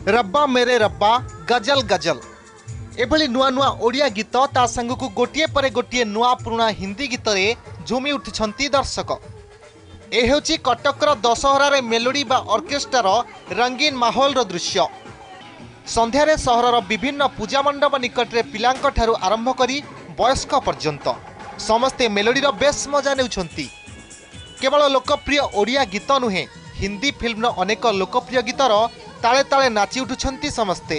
रब्बा मेरे रब्बा गजल गजल एभली नुआ नुआ ओडिया गीत ता संगकु गोटिए परे गोटिए नुआ पुराना हिंदी गीत रे झुमी उठिछंती दर्शक। ए हेउची कटकर दशहरा रे मेलोडी बा ऑर्केस्ट्रार रंगीन माहौल रो दृश्य। संध्यारे सहरर विभिन्न पूजा मंडप निकटरे पिलांक ठारू आरंभ करी वयस्क पर्यंत समस्ते मेलोडीर बेस मजा नेउछंती। केवल लोकप्रिय ओडिया गीत नुहे, हिंदी फिल्मर अनेक लोकप्रिय गीतर ताले ताले नाची उठुछंती समस्ते।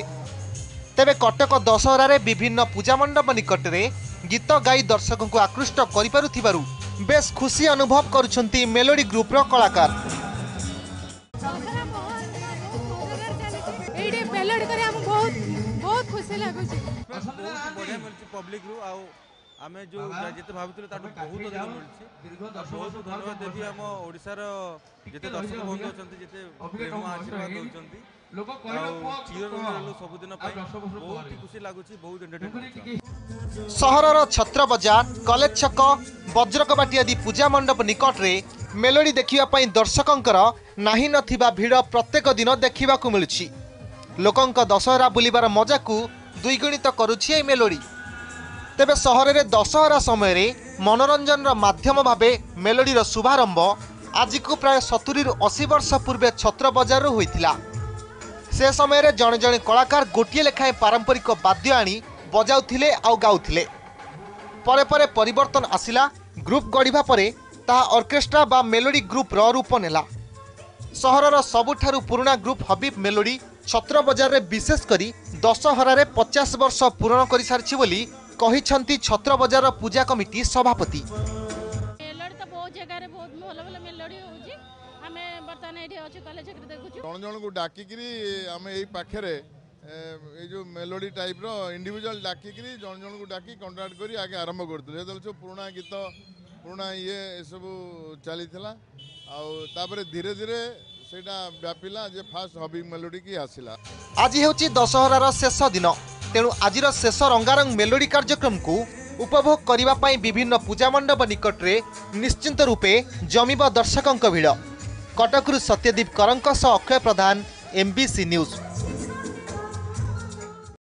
तेबे कटक दशहरा रे विभिन्न पूजा मंडप निकटरे गीत गाई दर्शकों को आकृष्ट करिपारुथिबारु बेस खुशी अनुभव करुछंती मेलोडी ग्रुपर कलाकार। आमे जो जेते भाबिथिलु ताटु बहुत अधिक मिलछि। बहुत धन्यवाद देबी हम ओडिसार जेते दर्शक बंधु अछंती, जेते प्रेम आशीर्वाद दउछंती लोक चिर रहलो सबुदिन पई बहुत खुशी लागुछि। बहुत एंटरटेनमेंट सहरर छत्र बाजार, कॉलेज छक, वज्रकबाटी आदि पूजा मंडप निकटरे मेलोडी देखिबा पई दर्शकंकर नाही नथिबा भिड़ प्रत्येक दिन देखिबाकू मिलुछि। लोकंक दशहरा बुलिबार मजाकू द्विगुणित करुछि ए मेलोडी। तेबे सहर में दशहरा समय रे मनोरंजन माध्यम भावे मेलोडीर शुभारंभ आज को प्राय 70-80 वर्ष पूर्वे छत्र बजार होइथिला। से समय रे जणे जणे कलाकार गोटिए लेखाएं पारंपरिक वाद्य आनी बजाउथिले आउ गाउथिले। परे परे परिवर्तन आसिला। ग्रुप गढ़िबा परे ताहा ऑर्केस्ट्रा बा मेलोडी ग्रुप रो रूप नेला। सहरर सबुठारु पुराना ग्रुप हबीब मेलोडी छत्र बजार रे विशेष करी दशहरा रे 50 वर्ष पूर्ण करि सारछि बोली कहिछंती छत्र बजार पूजा कमिटी सभापति। मेलोडी तो बहुत जगह रे बहुत भलो भलो मेलोडी होउची। हमें बर्तन एठी अछि कॉलेज छक देखुछु। जण जण को डाकी करी हमें एई पाखरे ए जो मेलोडी टाइप रो इंडिविजुअल डाकी करी जण जण को डाकी कॉन्ट्रैक्ट करी आगे आरंभ करथले। हेतल सब पुराना गीत पुराना ये सब चलीथिला आ तापरे धीरे धीरे सेटा व्यापिला जे फास्ट हबी मेलोडी की आसिला। आज हेउची दशहरा रो शेष दिन, तेणु आज शेष रंगारंग मेलोडी कार्यक्रम को उपभोग करिबा पई विभिन्न पूजा मंडप निकटरे निश्चिंत रूपे जमीब दर्शकों भीड़। कटकरू सत्यदीप करंक सह अक्षय प्रधान, MBC न्यूज।